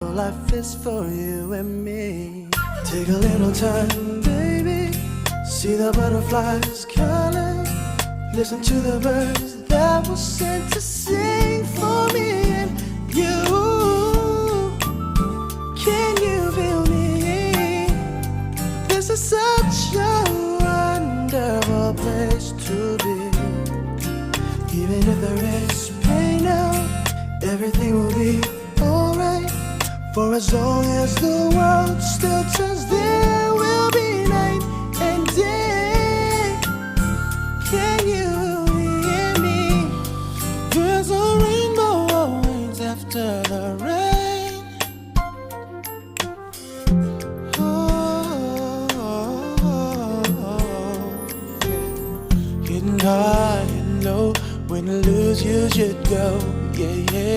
Life is for you and me. Take a little time, baby. See the butterflies calling. Listen to the birds that were sent to sing for me and you. Can you feel me? This is such a wonderful place to be. Even if there is pain now, everything will be alright. For as long as the world still turns, there will be night and day. Can you hear me? There's a rainbow always after the rain. Getting high and low, when to lose you should go. Yeah, yeah.